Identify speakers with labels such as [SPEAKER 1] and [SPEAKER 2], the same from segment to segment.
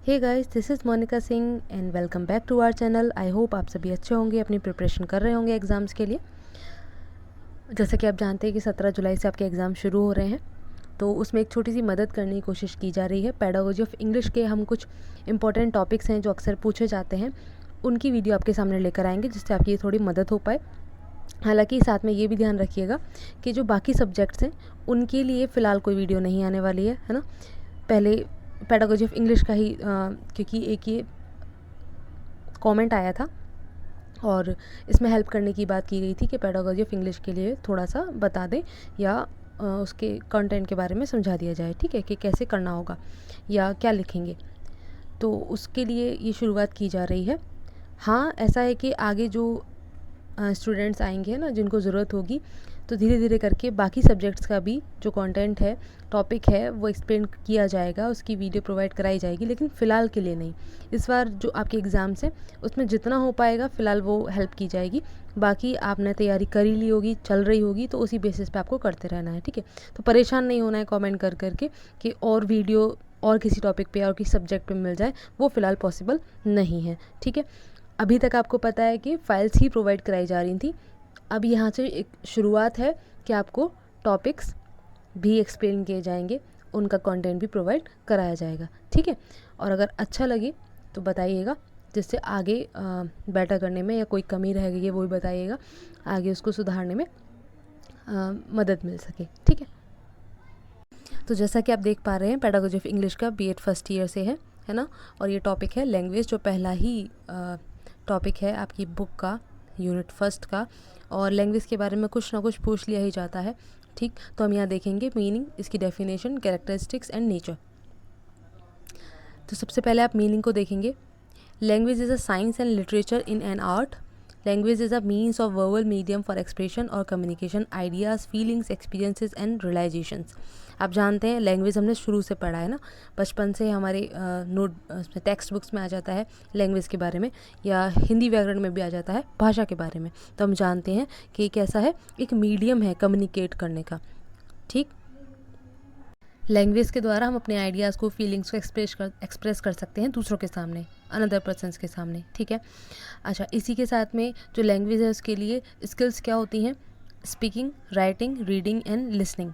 [SPEAKER 1] Hey guys, this is Monika Singh and welcome back to our channel. I hope आप सभी अच्छे होंगे, अपनी प्रिपरेशन कर रहे होंगे एग्ज़ाम्स के लिए। जैसा कि आप जानते हैं कि 17 जुलाई से आपके एग्ज़ाम शुरू हो रहे हैं, तो उसमें एक छोटी सी मदद करने की कोशिश की जा रही है। पेडागोजी ऑफ इंग्लिश के हम कुछ इंपॉर्टेंट टॉपिक्स हैं जो अक्सर पूछे जाते हैं, उनकी वीडियो आपके सामने लेकर आएंगे जिससे आपकी ये थोड़ी मदद हो पाए। हालांकि साथ में ये भी ध्यान रखिएगा कि जो बाकी सब्जेक्ट्स हैं उनके लिए फ़िलहाल कोई वीडियो नहीं आने वाली है ना। पहले पेडागोजी ऑफ इंग्लिश का ही क्योंकि एक ये कमेंट आया था और इसमें हेल्प करने की बात की गई थी कि पेडागोजी ऑफ इंग्लिश के लिए थोड़ा सा बता दें या उसके कंटेंट के बारे में समझा दिया जाए, ठीक है, कि कैसे करना होगा या क्या लिखेंगे। तो उसके लिए ये शुरुआत की जा रही है। हाँ, ऐसा है कि आगे जो स्टूडेंट्स आएंगे ना जिनको ज़रूरत होगी, तो धीरे धीरे करके बाकी सब्जेक्ट्स का भी जो कंटेंट है, टॉपिक है, वो एक्सप्लेन किया जाएगा, उसकी वीडियो प्रोवाइड कराई जाएगी, लेकिन फ़िलहाल के लिए नहीं। इस बार जो आपके एग्ज़ाम्स हैं उसमें जितना हो पाएगा फ़िलहाल वो हेल्प की जाएगी। बाकी आपने तैयारी कर ही ली होगी, चल रही होगी, तो उसी बेसिस पे आपको करते रहना है, ठीक है। तो परेशान नहीं होना है कमेंट कर करके कि और वीडियो और किसी टॉपिक पे और किसी सब्जेक्ट पे मिल जाए, वो फ़िलहाल पॉसिबल नहीं है, ठीक है। अभी तक आपको पता है कि फ़ाइल्स ही प्रोवाइड कराई जा रही थी। अब यहाँ से एक शुरुआत है कि आपको टॉपिक्स भी एक्सप्लेन किए जाएंगे, उनका कंटेंट भी प्रोवाइड कराया जाएगा, ठीक है। और अगर अच्छा लगे तो बताइएगा, जिससे आगे बेटर करने में या कोई कमी रह गई है वो भी बताइएगा, आगे उसको सुधारने में मदद मिल सके, ठीक है। तो जैसा कि आप देख पा रहे हैं, पेडागोजी ऑफ इंग्लिश का बीएड फर्स्ट ईयर से है ना। और ये टॉपिक है लैंग्वेज, जो पहला ही टॉपिक है आपकी बुक का, यूनिट फर्स्ट का। और लैंग्वेज के बारे में कुछ ना कुछ पूछ लिया ही जाता है, ठीक। तो हम यहाँ देखेंगे मीनिंग, इसकी डेफिनेशन, कैरेक्टरिस्टिक्स एंड नेचर। तो सबसे पहले आप मीनिंग को देखेंगे। Language is a science and literature in an art. Language is a means of verbal medium for expression और communication ideas, feelings, experiences and realisations. आप जानते हैं लैंग्वेज हमने शुरू से पढ़ा है ना, बचपन से हमारे नोट टेक्स्ट बुक्स में आ जाता है लैंग्वेज के बारे में, या हिंदी व्याकरण में भी आ जाता है भाषा के बारे में। तो हम जानते हैं कि कैसा है, एक मीडियम है कम्युनिकेट करने का, ठीक। लैंग्वेज के द्वारा हम अपने आइडियाज़ को, फीलिंग्स को एक्सप्रेस कर सकते हैं दूसरों के सामने, अनदर पर्सन्स के सामने, ठीक है। अच्छा, इसी के साथ में जो लैंग्वेज है उसके लिए स्किल्स क्या होती हैं? Speaking, writing, reading and listening.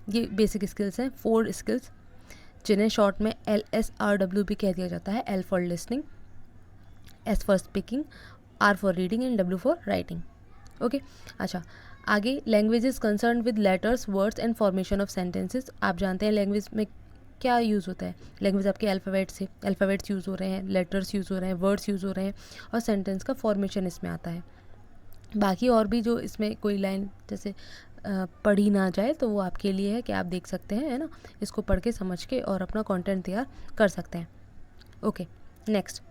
[SPEAKER 1] ये बेसिक स्किल्स हैं, 4 स्किल्स, जिन्हें शॉर्ट में LSRW भी कह दिया जाता है। L for listening, S for speaking, R for reading and W for writing, okay. अच्छा, आगे language is concern with letters, words and formation of sentences. आप जानते हैं लैंग्वेज में क्या यूज़ होता है। लैंग्वेज आपके अल्फ़ाबेट्स यूज़ हो रहे हैं, लेटर्स यूज़ हो रहे हैं, वर्ड्स यूज़ हो रहे हैं, और सेंटेंस का फॉर्मेशन इसमें आता है। बाकी और भी जो इसमें कोई लाइन जैसे पढ़ी ना जाए तो वो आपके लिए है कि आप देख सकते हैं, है ना, इसको पढ़ के समझ के और अपना कंटेंट तैयार कर सकते हैं, ओके। नेक्स्ट,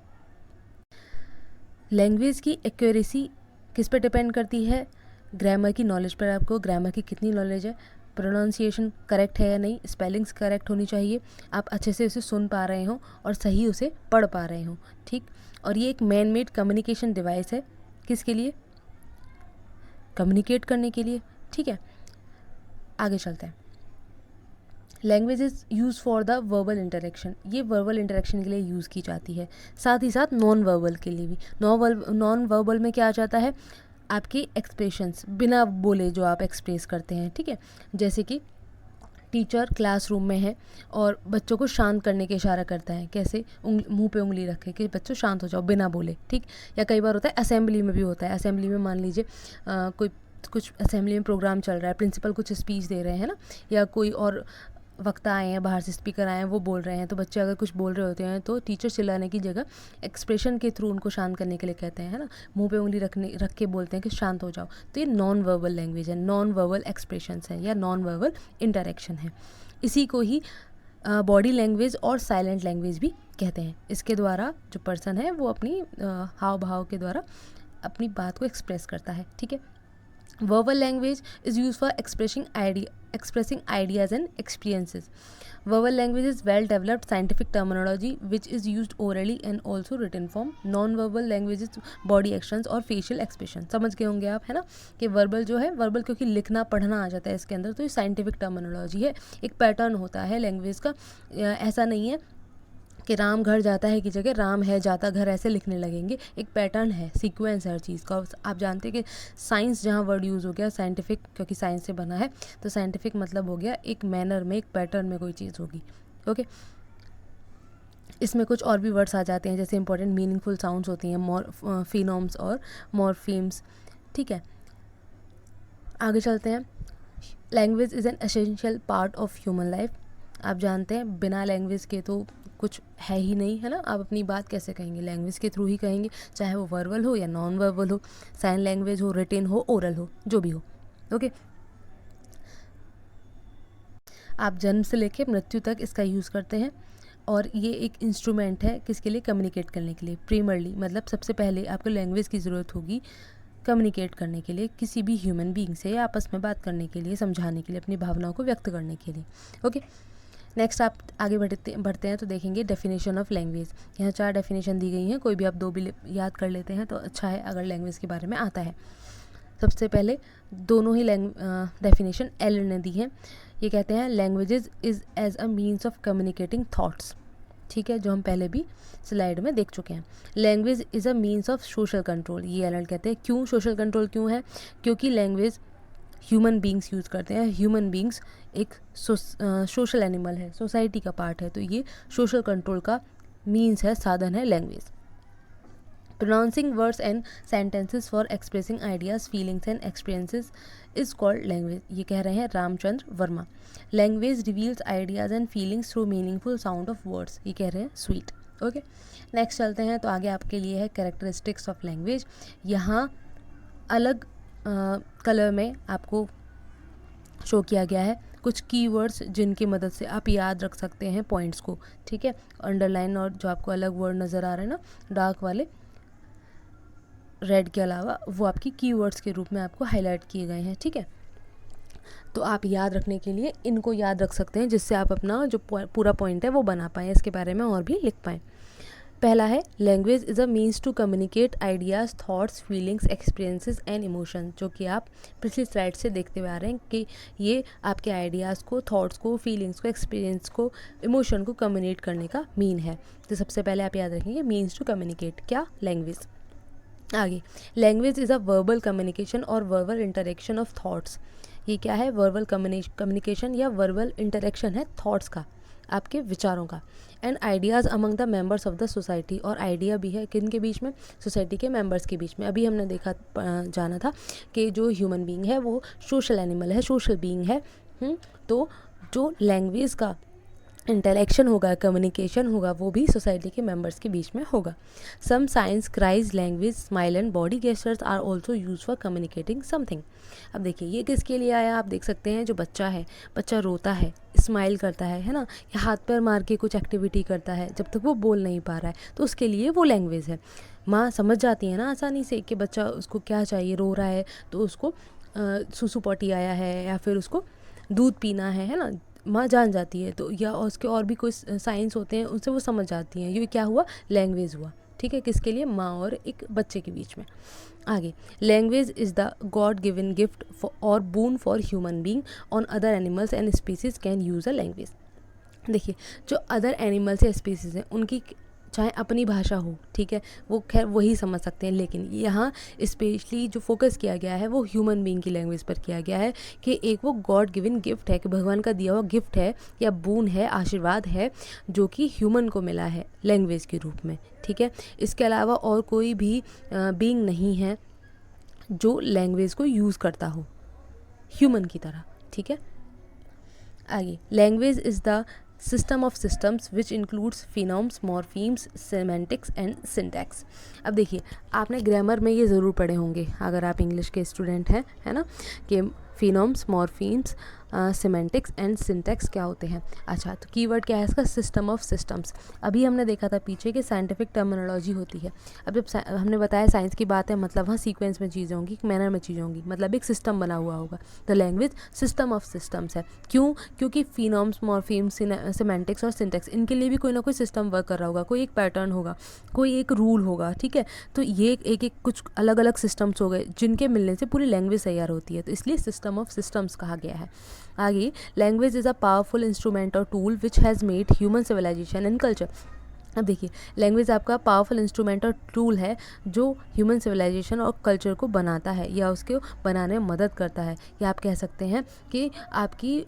[SPEAKER 1] लैंग्वेज की एक्यूरेसी किस पे डिपेंड करती है? ग्रामर की नॉलेज पर। आपको ग्रामर की कितनी नॉलेज है, प्रोनाउंसिएशन करेक्ट है या नहीं, स्पेलिंग्स करेक्ट होनी चाहिए, आप अच्छे से उसे सुन पा रहे हो और सही उसे पढ़ पा रहे हो, ठीक। और ये एक मैन मेड कम्युनिकेशन डिवाइस है, किसके लिए? कम्युनिकेट करने के लिए, ठीक है। आगे चलते हैं। Language is use for the verbal interaction. ये वर्बल इंटरेक्शन के लिए यूज़ की जाती है, साथ ही साथ नॉन वर्बल के लिए भी। नॉन वर्बल में क्या आ जाता है? आपकी एक्सप्रेशंस, बिना बोले जो आप एक्सप्रेस करते हैं, ठीक है। जैसे कि टीचर क्लासरूम में है और बच्चों को शांत करने के इशारा करता है, कैसे? मुंह पे उंगली रखे कि बच्चों शांत हो जाओ, बिना बोले, ठीक। या कई बार होता है असेंबली में भी होता है। असेंबली में मान लीजिए कोई कुछ असेंबली में प्रोग्राम चल रहा है, प्रिंसिपल कुछ स्पीच दे रहे हैं ना, या कोई और वक्ता आए हैं, बाहर से स्पीकर आए हैं, वो बोल रहे हैं, तो बच्चे अगर कुछ बोल रहे होते हैं तो टीचर चिल्लाने की जगह एक्सप्रेशन के थ्रू उनको शांत करने के लिए कहते हैं, है ना, मुंह पे उंगली रख के बोलते हैं कि शांत हो जाओ। तो ये नॉन वर्बल लैंग्वेज है, नॉन वर्बल एक्सप्रेशंस हैं या नॉन वर्बल इंटरेक्शन है। इसी को ही बॉडी लैंग्वेज और साइलेंट लैंग्वेज भी कहते हैं। इसके द्वारा जो पर्सन है वो अपनी हाव भाव के द्वारा अपनी बात को एक्सप्रेस करता है, ठीक है। Verbal language is used for expressing ideas and experiences. Verbal language is well-developed scientific terminology which is used orally and also written form. Non-verbal language is body actions और facial expression. समझ गए होंगे आप, है ना, कि verbal जो है, verbal क्योंकि लिखना पढ़ना आ जाता है इसके अंदर, तो ये scientific terminology है, एक पैटर्न होता है लैंग्वेज का। ऐसा नहीं है कि राम घर जाता है की जगह राम है जाता घर ऐसे लिखने लगेंगे। एक पैटर्न है, सीक्वेंस है हर चीज़ का। आप जानते हैं कि साइंस जहाँ वर्ड यूज़ हो गया साइंटिफिक, क्योंकि साइंस से बना है तो साइंटिफिक मतलब हो गया एक मैनर में, एक पैटर्न में कोई चीज़ होगी। ओके, इसमें कुछ और भी वर्ड्स आ जाते हैं जैसे इंपॉर्टेंट मीनिंगफुल साउंड्स होती हैं, फिनोम्स और मॉर्फीम्स। ठीक है, आगे चलते हैं। Language is an essential part of human life. आप जानते हैं बिना लैंग्वेज के तो कुछ है ही नहीं, है ना। आप अपनी बात कैसे कहेंगे, लैंग्वेज के थ्रू ही कहेंगे, चाहे वो वर्बल हो या नॉन वर्बल हो, साइन लैंग्वेज हो, रिटेन हो, ओरल हो, जो भी हो। ओके, आप जन्म से लेकर मृत्यु तक इसका यूज़ करते हैं और ये एक इंस्ट्रूमेंट है किसके लिए, कम्युनिकेट करने के लिए। प्रीमरली मतलब सबसे पहले आपको लैंग्वेज की ज़रूरत होगी कम्युनिकेट करने के लिए, किसी भी ह्यूमन बीइंग से या आपस में बात करने के लिए, समझाने के लिए, अपनी भावनाओं को व्यक्त करने के लिए। ओके, नेक्स्ट आप आगे बढ़ते हैं तो देखेंगे डेफिनेशन ऑफ लैंग्वेज। यहाँ 4 डेफिनेशन दी गई हैं, कोई भी आप 2 भी याद कर लेते हैं तो अच्छा है अगर लैंग्वेज के बारे में आता है। सबसे पहले दोनों ही डेफिनेशन एल ने दी है। ये कहते हैं languages is as a means of communicating thoughts. ठीक है, जो हम पहले भी स्लाइड में देख चुके हैं। Language is a means of social control, ये एल कहते हैं। क्यों सोशल कंट्रोल क्यों है, क्योंकि लैंग्वेज ह्यूमन बींग्स यूज़ करते हैं। ह्यूमन बींग्स एक सोशल एनिमल है, सोसाइटी का पार्ट है, तो ये सोशल कंट्रोल का मीन्स है, साधन है language. Pronouncing words and sentences for expressing ideas, feelings and experiences is called language. ये कह रहे हैं Ramchandra Verma. Language reveals ideas and feelings through meaningful sound of words, ये कह रहे हैं स्वीट। ओके, नेक्स्ट चलते हैं तो आगे आपके लिए है कैरेक्टरिस्टिक्स ऑफ लैंग्वेज। यहाँ अलग कलर में आपको शो किया गया है कुछ कीवर्ड्स जिनकी मदद से आप याद रख सकते हैं पॉइंट्स को। ठीक है, अंडरलाइन और जो आपको अलग वर्ड नज़र आ रहे हैं ना डार्क वाले रेड के अलावा, वो आपकी कीवर्ड्स के रूप में आपको हाईलाइट किए गए हैं। ठीक है, तो आप याद रखने के लिए इनको याद रख सकते हैं जिससे आप अपना जो पूरा पॉइंट है वो बना पाएँ, इसके बारे में और भी लिख पाएँ। पहला है language is a means to communicate ideas, thoughts, feelings, experiences and emotion. जो कि आप पिछली स्लाइड से देखते हुए आ रहे हैं कि ये आपके आइडियाज़ को, थॉट्स को, फीलिंग्स को, एक्सपीरियंस को, इमोशन को कम्युनिकेट करने का मीन है। तो सबसे पहले आप याद रखेंगे मीन्स टू कम्युनिकेट, क्या, लैंग्वेज। आगे, language is a verbal communication और वर्बल इंटरेक्शन ऑफ थॉट्स। ये क्या है, वर्बल कम्युनिकेशन या वर्बल इंटरेक्शन है थॉट्स का, आपके विचारों का। And ideas among the members of the society, और आइडिया भी है किन के बीच में, सोसाइटी के मेंबर्स के बीच में। अभी हमने देखा जाना था कि जो ह्यूमन बीइंग है वो सोशल एनिमल है, सोशल बीइंग है। तो जो लैंग्वेज का इंटरेक्शन होगा, कम्युनिकेशन होगा, वो भी सोसाइटी के मेंबर्स के बीच में होगा। Some science, cries, language, smile and body gestures are also use for communicating something. अब देखिए ये किसके लिए आया, आप देख सकते हैं जो बच्चा है, बच्चा रोता है, स्माइल करता है ना, या हाथ पैर मार के कुछ एक्टिविटी करता है जब तक वो बोल नहीं पा रहा है, तो उसके लिए वो लैंग्वेज है। माँ समझ जाती है ना आसानी से कि बच्चा उसको क्या चाहिए, रो रहा है तो उसको सुसु पॉटी आया है या फिर उसको दूध पीना है ना, माँ जान जाती है। तो या उसके और भी कोई साइंस होते हैं उनसे वो समझ जाती हैं, ये क्या हुआ, लैंग्वेज हुआ। ठीक है, किसके लिए, माँ और एक बच्चे के बीच में। आगे, language is the god given gift और boon for human being on other animals and species can use a language. देखिए जो अदर एनिमल्स या स्पीसीज हैं उनकी चाहे अपनी भाषा हो, ठीक है, वो खैर वही समझ सकते हैं, लेकिन यहाँ स्पेशली जो फोकस किया गया है वो ह्यूमन बीइंग की लैंग्वेज पर किया गया है कि एक वो गॉड गिवन गिफ्ट है, कि भगवान का दिया हुआ गिफ्ट है या बून है, आशीर्वाद है, जो कि ह्यूमन को मिला है लैंग्वेज के रूप में। ठीक है, इसके अलावा और कोई भी बीइंग नहीं है जो लैंग्वेज को यूज़ करता हो ह्यूमन की तरह। ठीक है, आगे, language is the system of systems which includes phonemes, morphemes, semantics and syntax. अब देखिए आपने ग्रामर में ये ज़रूर पढ़े होंगे अगर आप इंग्लिश के स्टूडेंट हैं, है ना, कि फिनोम्स, मॉर्फीम्स, सिमेंटिक्स एंड सिंटैक्स क्या होते हैं। अच्छा, तो कीवर्ड क्या है इसका, सिस्टम ऑफ सिस्टम्स। अभी हमने देखा था पीछे कि साइंटिफिक टर्मिनोलॉजी होती है। अब जब हमने बताया साइंस की बात है, मतलब हाँ सीक्वेंस में चीज़ें होंगी, एक मैनर में चीज़ें होंगी, मतलब एक सिस्टम बना हुआ होगा। तो लैंग्वेज सिस्टम ऑफ सिस्टम्स है। क्यों, क्योंकि फिनोम्स, मॉर्फीम्स, सिमेंटिक्स और सिंटैक्स, इनके लिए भी कोई ना कोई सिस्टम वर्क कर रहा होगा, कोई एक पैटर्न होगा, कोई एक रूल होगा। ठीक है, तो ये एक कुछ अलग अलग सिस्टम्स हो गए जिनके मिलने से पूरी लैंग्वेज तैयार होती है, तो इसलिए सिस्टम ऑफ सिस्टम्स कहा गया है। आगे, language is a powerful instrument और tool which has made human civilisation and culture. अब देखिए, लैंग्वेज आपका पावरफुल इंस्ट्रूमेंट और टूल है जो ह्यूमन सिविलाइजेशन और कल्चर को बनाता है या उसको बनाने में मदद करता है, या आप कह सकते हैं कि आपकी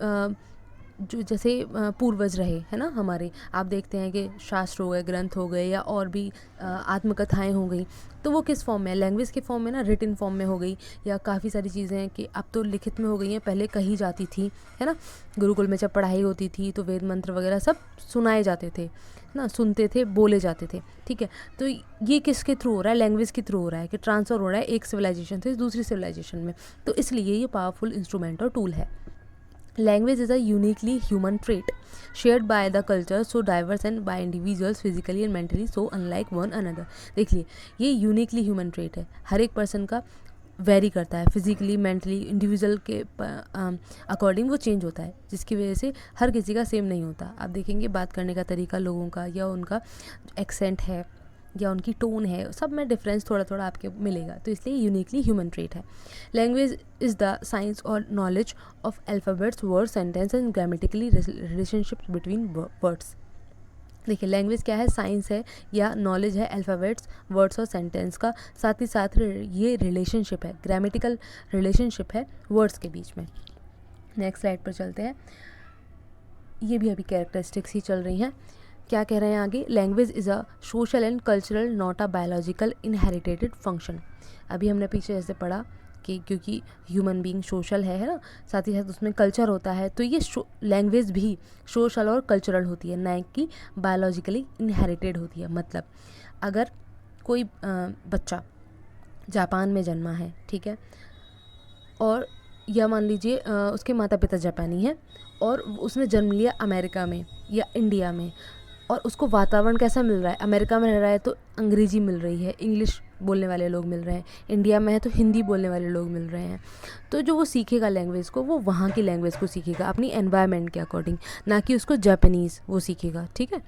[SPEAKER 1] जो जैसे पूर्वज रहे है ना हमारे, आप देखते हैं कि शास्त्र हो गए, ग्रंथ हो गए, या और भी आत्मकथाएं हो गई, तो वो किस फॉर्म में, लैंग्वेज के फॉर्म में ना, रिटन फॉर्म में हो गई, या काफ़ी सारी चीज़ें हैं कि अब तो लिखित में हो गई हैं, पहले कही जाती थी, है ना। गुरुकुल में जब पढ़ाई होती थी तो वेद मंत्र वगैरह सब सुनाए जाते थे ना, सुनते थे, बोले जाते थे, ठीक है। तो ये किसके थ्रू हो रहा है, लैंग्वेज के थ्रू हो रहा है कि ट्रांसफ़र हो रहा है एक सिविलाइजेशन से दूसरी सिविलाइजेशन में, तो इसलिए ये पावरफुल इंस्ट्रूमेंट और टूल है। Language is a uniquely human trait shared by the culture so diverse and by individuals physically and mentally so unlike one another। देखिए, ये यूनिकली ह्यूमन ट्रेट है, हर एक पर्सन का वेरी करता है, फिजिकली मेंटली इंडिविजुअल के according वो change होता है, जिसकी वजह से हर किसी का सेम नहीं होता। आप देखेंगे बात करने का तरीका लोगों का, या उनका एक्सेंट है, या उनकी टोन है, सब में डिफरेंस थोड़ा थोड़ा आपके मिलेगा, तो इसलिए यूनिकली ह्यूमन ट्रेट है। लैंग्वेज इज़ द साइंस और knowledge of alphabets, word, sentence and grammatically relationships between words. देखिए, लैंग्वेज क्या है, साइंस है या नॉलेज है अल्फ़ाबेट्स, वर्ड्स और सेंटेंस का, साथ ही साथ ये रिलेशनशिप है, ग्रामेटिकल रिलेशनशिप है वर्ड्स के बीच में। नेक्स्ट स्लाइड पर चलते हैं, ये भी अभी कैरेक्टरिस्टिक्स ही चल रही हैं। क्या कह रहे हैं आगे, language is a social and cultural not a biological inherited function. अभी हमने पीछे जैसे पढ़ा कि क्योंकि ह्यूमन बीइंग सोशल है ना, साथ ही साथ उसमें कल्चर होता है, तो ये लैंग्वेज भी सोशल और कल्चरल होती है, ना कि बायोलॉजिकली इनहेरिटेड होती है। मतलब अगर कोई बच्चा जापान में जन्मा है, ठीक है, और या मान लीजिए उसके माता पिता जापानी हैं और उसने जन्म लिया अमेरिका में या इंडिया में, और उसको वातावरण कैसा मिल रहा है, अमेरिका में रह रहा है तो अंग्रेज़ी मिल रही है, इंग्लिश बोलने वाले लोग मिल रहे हैं, इंडिया में है तो हिंदी बोलने वाले लोग मिल रहे हैं, तो जो वो सीखेगा लैंग्वेज को, वो वहाँ की लैंग्वेज को सीखेगा अपनी एनवायरनमेंट के अकॉर्डिंग, ना कि उसको जापानीज़ वो सीखेगा, ठीक है।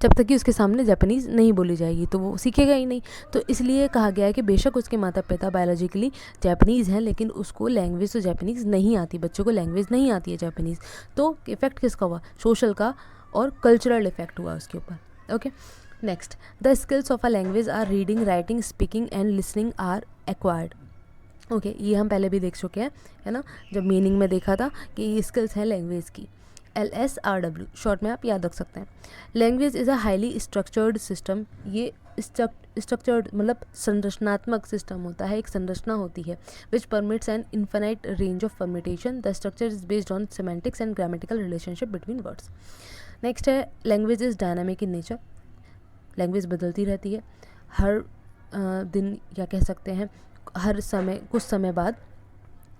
[SPEAKER 1] जब तक कि उसके सामने जापानीज़ नहीं बोली जाएगी तो वो सीखेगा ही नहीं। तो इसलिए कहा गया है कि बेशक उसके माता पिता बायोलॉजिकली जापानीज़ हैं, लेकिन उसको लैंग्वेज तो जापानीज़ नहीं आती, बच्चों को लैंग्वेज नहीं आती है जापानीज़। तो इफ़ेक्ट किसका हुआ, सोशल का और कल्चरल इफेक्ट हुआ उसके ऊपर। Okay, next, the skills of a language are reading, writing, speaking and listening are acquired. Okay, ये हम पहले भी देख चुके हैं, है ना, जब मीनिंग में देखा था कि ये स्किल्स हैं लैंग्वेज की, LSRW शॉर्ट में आप याद रख सकते हैं। Language is a highly structured system, ये स्ट्रक्चर्ड मतलब संरचनात्मक सिस्टम होता है, एक संरचना होती है, which permits an infinite range of permutation. The structure is based on semantics and grammatical relationship between words. Next है, language is dynamic in nature, language बदलती रहती है हर दिन, या कह सकते हैं हर समय, कुछ समय बाद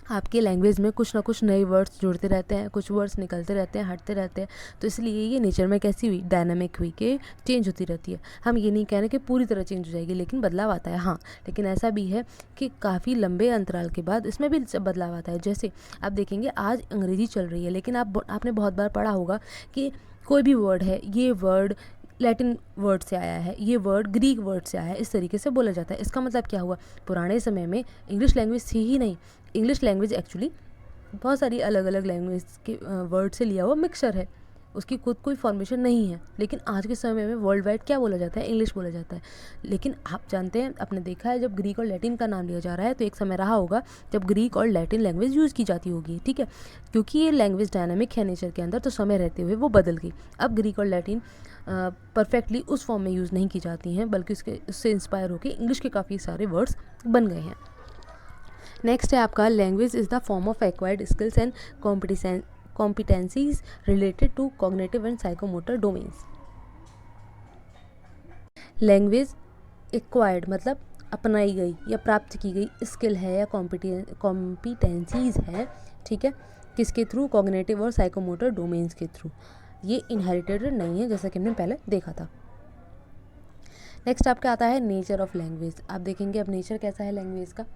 [SPEAKER 1] आपकी लैंग्वेज में कुछ ना कुछ नए वर्ड्स जुड़ते रहते हैं, कुछ वर्ड्स निकलते रहते हैं, हटते रहते हैं, तो इसलिए ये नेचर में कैसी हुई, डायनामिक हुई, कि चेंज होती रहती है। हम ये नहीं कह रहे कि पूरी तरह चेंज हो जाएगी, लेकिन बदलाव आता है, हाँ, लेकिन ऐसा भी है कि काफ़ी लंबे अंतराल के बाद इसमें भी बदलाव आता है। जैसे आप देखेंगे आज अंग्रेज़ी चल रही है, लेकिन आपने बहुत बार पढ़ा होगा कि कोई भी वर्ड है, ये वर्ड लैटिन वर्ड से आया है, ये वर्ड ग्रीक वर्ड से आया है, इस तरीके से बोला जाता है। इसका मतलब क्या हुआ, पुराने समय में इंग्लिश लैंग्वेज थी ही नहीं, इंग्लिश लैंग्वेज एक्चुअली बहुत सारी अलग अलग लैंग्वेज के वर्ड से लिया हुआ मिक्सचर है, उसकी खुद कोई फॉर्मेशन नहीं है, लेकिन आज के समय में वर्ल्ड वाइड क्या बोला जाता है, इंग्लिश बोला जाता है। लेकिन आप जानते हैं, आपने देखा है, जब ग्रीक और लैटिन का नाम लिया जा रहा है तो एक समय रहा होगा जब ग्रीक और लैटिन लैंग्वेज यूज़ की जाती होगी, ठीक है, क्योंकि ये लैंग्वेज डायनामिक है नेचर के अंदर, तो समय रहते हुए वो बदल गई। अब ग्रीक और लैटिन परफेक्टली उस फॉर्म में यूज़ नहीं की जाती हैं, बल्कि उससे इंस्पायर होकर इंग्लिश के काफ़ी सारे वर्ड्स बन गए हैं। नेक्स्ट है आपका, language is the form of acquired skills and competencies related to cognitive and psychomotor domains। Language acquired मतलब अपनाई गई या प्राप्त की गई स्किल है या कॉम्पिटेंसीज है, ठीक है, किसके थ्रू, कॉग्निटिव और साइकोमोटर डोमेन्स के थ्रू। ये इनहेरिटेड नहीं है, जैसा कि हमने पहले देखा था। नेक्स्ट आपका आता है नेचर ऑफ लैंग्वेज। आप देखेंगे अब नेचर कैसा है लैंग्वेज का।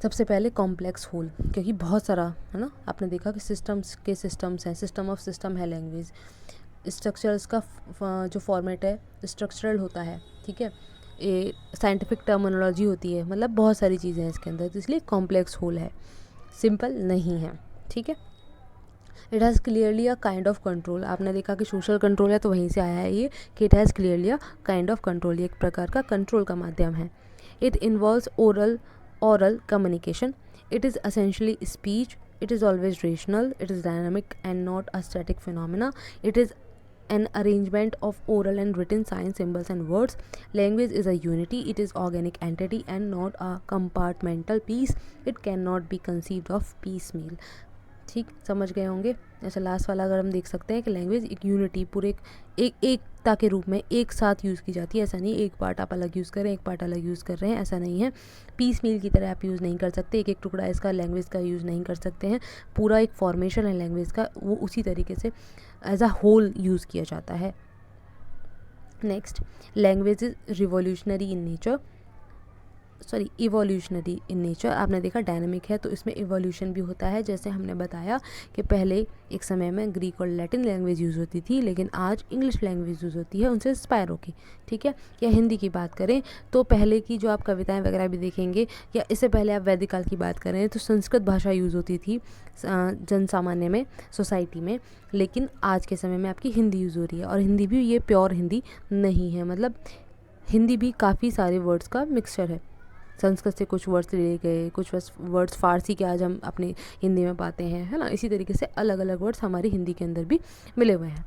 [SPEAKER 1] सबसे पहले कॉम्प्लेक्स होल, क्योंकि बहुत सारा है ना, आपने देखा कि सिस्टम्स हैं, सिस्टम ऑफ सिस्टम है लैंग्वेज। स्ट्रक्चर्स का जो फॉर्मेट है स्ट्रक्चरल होता है, ठीक है, ये साइंटिफिक टर्मिनोलॉजी होती है, मतलब बहुत सारी चीज़ें हैं इसके अंदर, तो इसलिए कॉम्प्लेक्स होल है, सिंपल नहीं है, ठीक है। It has clearly a kind of control, आपने देखा कि सोशल कंट्रोल है तो वहीं से आया है ये कि it has clearly a kind of control, ये एक प्रकार का कंट्रोल का माध्यम है। It involves oral communication. It is essentially speech. It is always rational. It is dynamic and not a static phenomena. It is an arrangement of oral and written signs, symbols and words. Language is a unity. It is organic entity and not a compartmental piece. It cannot be conceived of piecemeal. ठीक, समझ गए होंगे। ऐसा last वाला अगर हम देख सकते हैं कि लैंग्वेज एक यूनिटी, पूरे एकता के रूप में एक साथ यूज़ की जाती है। ऐसा नहीं एक पार्ट आप अलग यूज़ करें, एक पार्ट अलग यूज़ कर रहे हैं, ऐसा नहीं है। पीस मील की तरह आप यूज़ नहीं कर सकते, एक एक टुकड़ा इसका लैंग्वेज का यूज़ नहीं कर सकते हैं। पूरा एक फॉर्मेशन है लैंग्वेज का, वो उसी तरीके से एज अ होल यूज़ किया जाता है। Next, language is revolutionary in nature, evolutionary in nature. आपने देखा डायनामिक है तो इसमें इवोल्यूशन भी होता है। जैसे हमने बताया कि पहले एक समय में ग्रीक और लैटिन लैंग्वेज यूज़ होती थी, लेकिन आज इंग्लिश लैंग्वेज यूज़ होती है उनसे इंस्पायर होके, ठीक है। या हिंदी की बात करें तो पहले की जो आप कविताएं वगैरह भी देखेंगे, या इससे पहले आप वैदिक काल की बात करें तो संस्कृत भाषा यूज़ होती थी जन सामान्य में, सोसाइटी में, लेकिन आज के समय में आपकी हिंदी यूज़ हो रही है। और हिंदी भी ये प्योर हिंदी नहीं है, मतलब हिंदी भी काफ़ी सारे वर्ड्स का मिक्सचर है। संस्कृत से कुछ वर्ड्स ले गए, कुछ वर्ड्स फारसी के आज हम अपने हिंदी में पाते हैं, है ना। इसी तरीके से अलग अलग वर्ड्स हमारी हिंदी के अंदर भी मिले हुए हैं।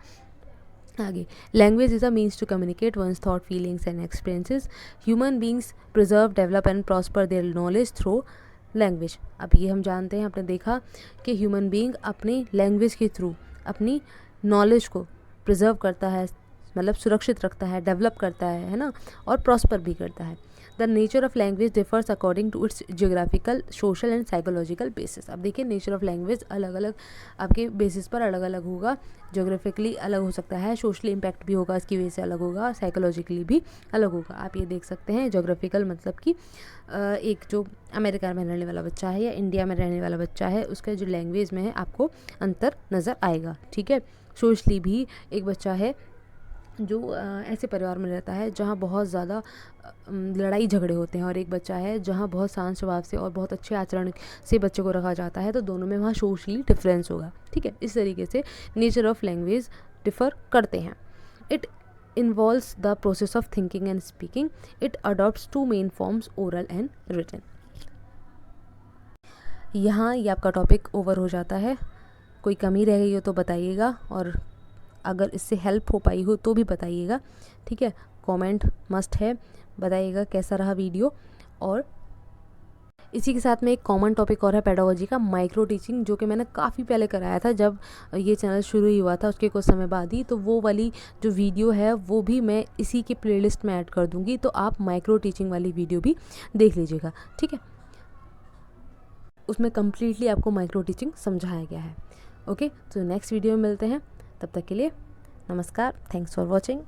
[SPEAKER 1] आगे, language is a means to communicate one's thought, feelings and experiences. Human beings preserve, develop and prosper their knowledge through language. अब ये हम जानते हैं, आपने देखा कि ह्यूमन बींग अपनी लैंग्वेज के थ्रू अपनी नॉलेज को प्रिजर्व करता है, मतलब सुरक्षित रखता है, डेवलप करता है ना, और प्रॉस्पर भी करता है। The nature of language differs according to its geographical, social and psychological basis. अब देखिए, नेचर ऑफ लैंग्वेज अलग अलग आपके बेसिस पर अलग अलग होगा। जोग्राफिकली अलग हो सकता है, सोशली इम्पैक्ट भी होगा इसकी वजह से अलग होगा, साइकोलॉजिकली भी अलग होगा। आप ये देख सकते हैं, जोग्राफिकल मतलब कि एक जो अमेरिका में रहने वाला बच्चा है या इंडिया में रहने वाला बच्चा है, उसका जो लैंग्वेज में है आपको अंतर नज़र आएगा, ठीक है। सोशली भी एक बच्चा है जो ऐसे परिवार में रहता है जहाँ बहुत ज़्यादा लड़ाई झगड़े होते हैं, और एक बच्चा है जहाँ बहुत शांत स्वभाव से और बहुत अच्छे आचरण से बच्चे को रखा जाता है, तो दोनों में वहाँ सोशली डिफरेंस होगा, ठीक है। इस तरीके से नेचर ऑफ लैंग्वेज डिफ़र करते हैं। It involves the process of thinking and speaking. It adopts two main forms, oral and written. यहाँ ये आपका टॉपिक ओवर हो जाता है। कोई कमी रह गई हो तो बताइएगा, और अगर इससे हेल्प हो पाई हो तो भी बताइएगा, ठीक है। कमेंट मस्ट है, बताइएगा कैसा रहा वीडियो। और इसी के साथ में एक कॉमन टॉपिक और है पेडागोजी का, माइक्रो टीचिंग, जो कि मैंने काफ़ी पहले कराया था जब ये चैनल शुरू ही हुआ था, उसके कुछ समय बाद ही। तो वो वाली जो वीडियो है वो भी मैं इसी के प्लेलिस्ट में ऐड कर दूँगी, तो आप माइक्रो टीचिंग वाली वीडियो भी देख लीजिएगा, ठीक है। उसमें कम्प्लीटली आपको माइक्रो टीचिंग समझाया गया है। ओके, तो नेक्स्ट वीडियो में मिलते हैं, तब तक के लिए नमस्कार। Thanks for watching.